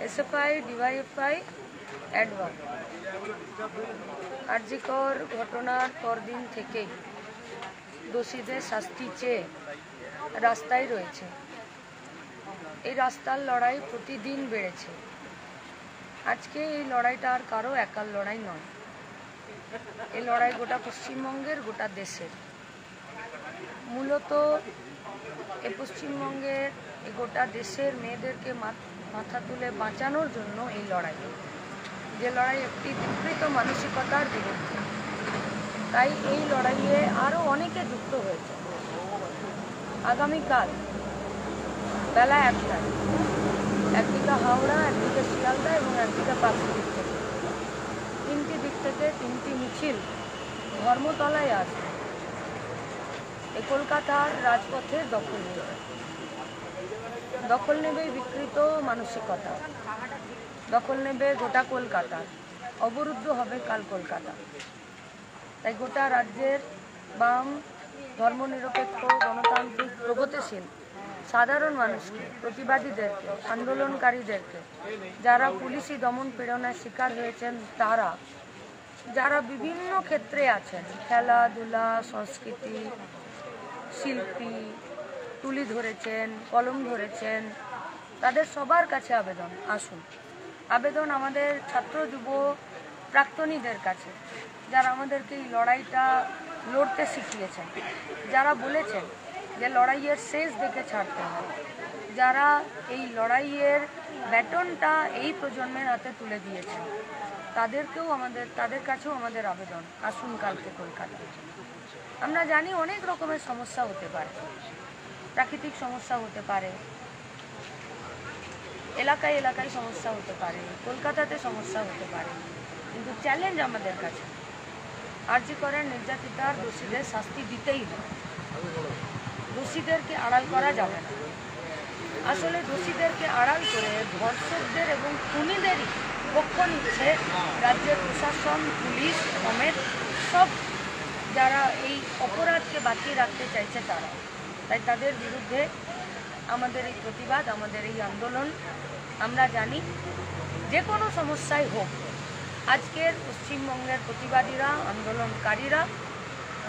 SFI DYFI অ্যাডভান RG Kar ঘটনার পরদিন থেকেই দোষীদের শাস্তি চেয়ে রাস্তায় রয়েছে। এই রাস্তার লড়াই প্রতিদিন বেড়েছে। আজকে এই লড়াইটা আর কারো একার লড়াই নয়, এই লড়াই গোটা পশ্চিমবঙ্গের, গোটা দেশের। মূলত এই পশ্চিমবঙ্গের, এই গোটা দেশের মেয়েদেরকে মাথা তুলে বাঁচানোর জন্য এই লড়াই, যে লড়াই একটি বিকৃত মানসিকতার বিরুদ্ধে। তাই এই লড়াইয়ে আরও অনেকে যুক্ত হয়েছে। আগামীকাল বেলা 1টায় একদিকে হাওড়া, একদিকে শিয়ালদা এবং একদিকে পাঁচদিক থেকে, তিনটি দিক থেকে তিনটি মিছিল ধর্মতলায় আসবে। এই কলকাতার রাজপথের দখল নেবে বিকৃত মানসিকতা, দখল নেবে গোটা কলকাতা, অবরুদ্ধ হবে কাল কলকাতা। তাই গোটা রাজ্যের বাম, ধর্মনিরপেক্ষ, গণতান্ত্রিক, প্রগতিশীল সাধারণ মানুষকে, প্রতিবাদীদেরকে, আন্দোলনকারীদেরকে, যারা পুলিশি দমন পীড়নের শিকার হয়েছেন, তারা যারা বিভিন্ন ক্ষেত্রে আছেন, খেলাধুলা, সংস্কৃতি, শিল্পী, তুলি ধরেছেন, কলম ধরেছেন, তাদের সবার কাছে আবেদন, আসুন। আবেদন আমাদের ছাত্র, যুব, প্রাক্তনীদের কাছে, যারা আমাদেরকে এই লড়াইটা লড়তে শিখিয়েছেন, যারা বলেছেন যে লড়াইয়ের শেষ দেখে ছাড়তে হয়, যারা এই লড়াইয়ের ব্যাটনটা এই প্রজন্মের হাতে তুলে দিয়েছেন, তাদের কাছেও আমাদের আবেদন, আসুন কালকে কলকাতায়। আমরা জানি অনেক রকমের সমস্যা হতে পারে, প্রাকৃতিক সমস্যা হতে পারে, এলাকায় এলাকায় সমস্যা হতে পারে, কলকাতাতে সমস্যা হতে পারে, কিন্তু চ্যালেঞ্জ আমাদের কাছে, আরজিকরের নির্যাতিতার দোষীদের শাস্তি দিতেই হবে। দোষীদেরকে আড়াল করা যাবে না। আসলে দোষীদেরকে আড়াল করে ধর্ষকদের এবং খুনিদেরই পক্ষ নিচ্ছে রাজ্যের প্রশাসন, পুলিশ সমেত সব, যারা এই অপরাধকে বাঁচিয়ে রাখতে চাইছে তারা। তাই তাদের বিরুদ্ধে আমাদের এই প্রতিবাদ, আমাদের এই আন্দোলন। আমরা জানি যে কোনো সমস্যাই হোক, আজকের পশ্চিমবঙ্গের প্রতিবাদীরা, আন্দোলনকারীরা,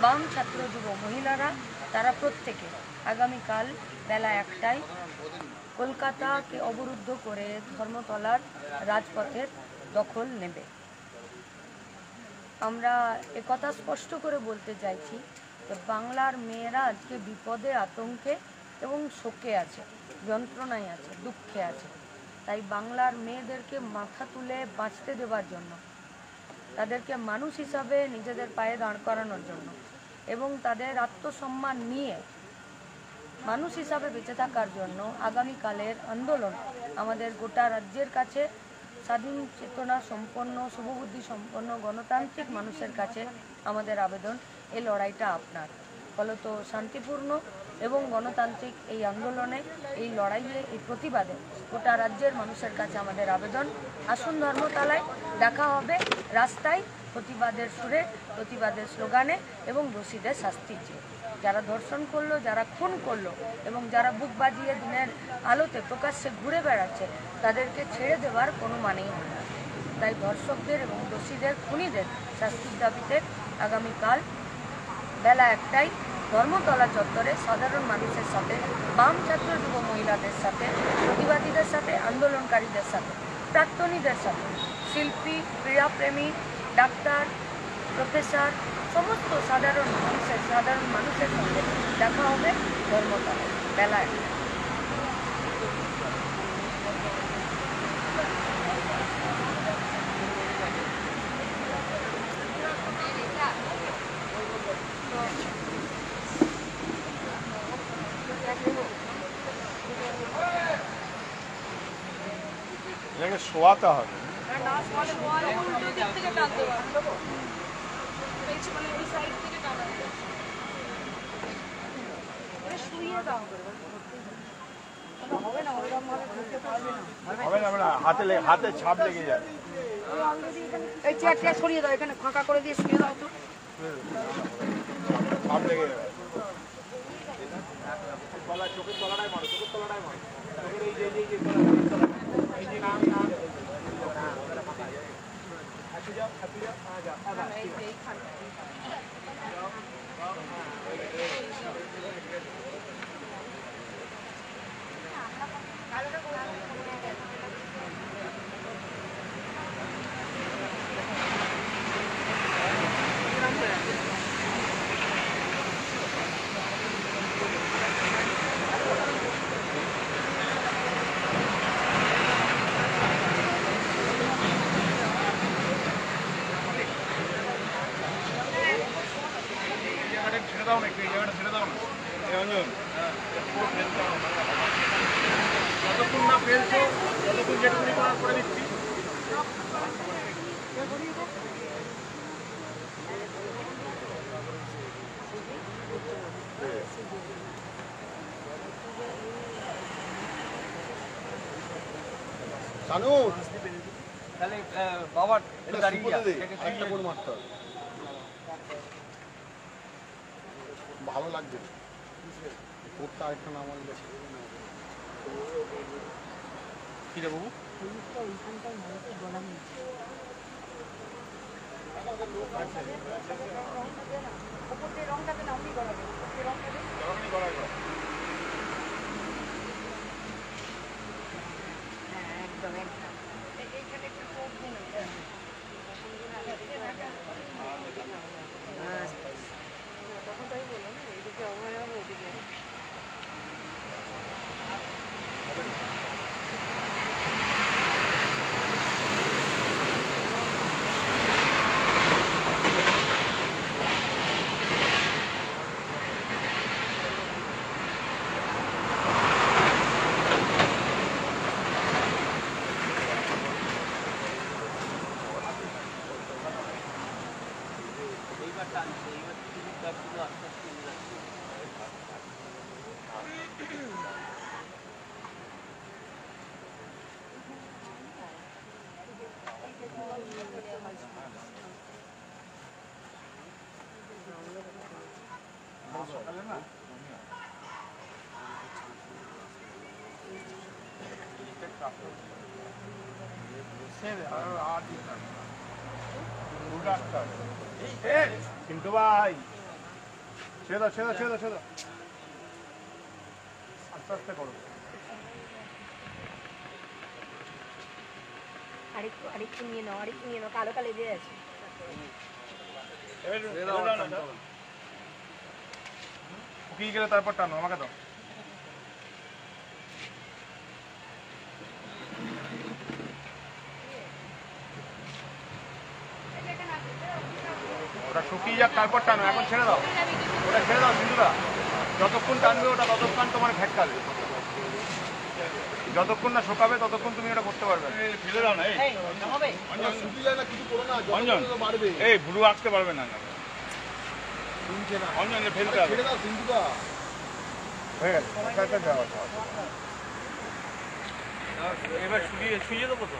বাম, ছাত্র, যুব, মহিলারা, তারা প্রত্যেকে আগামীকাল বেলা 1টায় কলকাতাকে অবরুদ্ধ করে ধর্মতলার রাজপথের দখল নেবে। আমরা একথা স্পষ্ট করে বলতে চাইছি যে বাংলার মেয়েরা আজকে বিপদে, আতঙ্কে এবং শোকে আছে, যন্ত্রণায় আছে, দুঃখে আছে। তাই বাংলার মেয়েদেরকে মাথা তুলে বাঁচতে দেওয়ার জন্য, তাদেরকে মানুষ হিসাবে নিজেদের পায়ে দাঁড় করানোর জন্য এবং তাদের আত্মসম্মান নিয়ে মানুষ হিসাবে বেঁচে থাকার জন্য আগামীকালের আন্দোলন আমাদের গোটা রাজ্যের কাছে, স্বাধীন চেতনা সম্পন্ন, শুভবুদ্ধি সম্পন্ন গণতান্ত্রিক মানুষের কাছে আমাদের আবেদন, এই লড়াইটা আপনার। ফলত শান্তিপূর্ণ এবং গণতান্ত্রিক এই আন্দোলনে, এই লড়াইয়ে, এই প্রতিবাদে গোটা রাজ্যের মানুষের কাছে আমাদের আবেদন, আসুন ধর্মতলায়, দেখা হবে রাস্তায়, প্রতিবাদের সুরে, প্রতিবাদের স্লোগানে এবং দোষীদের শাস্তি চেয়ে। যারা ধর্ষণ করলো, যারা খুন করলো এবং যারা বুক বাজিয়ে দিনের আলোতে প্রকাশ্যে ঘুরে বেড়াচ্ছে, তাদেরকে ছেড়ে দেওয়ার কোনো মানেই হয় না। তাই ধর্ষকদের এবং দোষীদের, খুনিদের শাস্তির দাবিতে আগামীকাল বেলা 1টায় ধর্মতলা চত্বরে সাধারণ মানুষের সাথে, বাম, ছাত্র, যুব, মহিলাদের সাথে, প্রতিবাদীদের সাথে, আন্দোলনকারীদের সাথে, প্রাক্তনীদের সাথে, শিল্পী, ক্রীড়াপ্রেমী, ডাক্তার, প্রফেসর, সমস্ত সাধারণ মানুষের সঙ্গে দেখা হবে ধর্মতলায় বেলা 1টায়। এটাকে শোয়াতে হবে। হাতে ছাপ লেগে যাবে। এই চেয়ারটা সরিয়ে দাও, এখানে ফাঁকা করে দিয়ে শুয়ে দাও তো, ছাপ লেগে যাবে। চোখের তলাটাই মারো, চোখের তলাটাই মারো, চোখের এই যে ছেড়ে দাও না, একটু এই জায়গাটা ছেড়ে দাও না। এই অঞ্জন, পুরো ফেলতে হবে না। যতক্ষণ না ফেলছো, ততক্ষণ যেটুকুনি করার করে দিচ্ছি। শানু, তাহলে বাবা এটা দাঁড়িয়ে সুপোতে দে, যা আরেকটা করে মারতে হবে। ভালো লাগবে কোটটা আরেকটা নামালে কি রে বাবু কিন্তু ভাই ছেড়ে দাও, ছেড়ে দাও, ছেড়ে দাও, ছেড়ে দাও। আস্তে আস্তে করো। আরেকটু নিয়ে নাও, আরেকটু নিয়ে নাও, কালো কালো দিয়ে আছে। শুকিয়ে গেলে তারপর টানো, আমাকে দাও। ওটা শুকিয়ে যাক তারপর টানো, এখন ছেড়ে দাও। ওটা ছেড়ে দাও সিন্ধুরা, যতক্ষণ টানবে ওটা ততক্ষণ তোমার ঘেটকাবে। যতক্ষণ না শোকাবে ততক্ষণ তুমি এটা করতে পারবে। ফেলে দাও না, অঞ্জন, এই ভুরু আঁকতে পারবে না। অঞ্জন ফেলতে হবে, হয়ে গেছে। এবার শুয়ে দেবো তো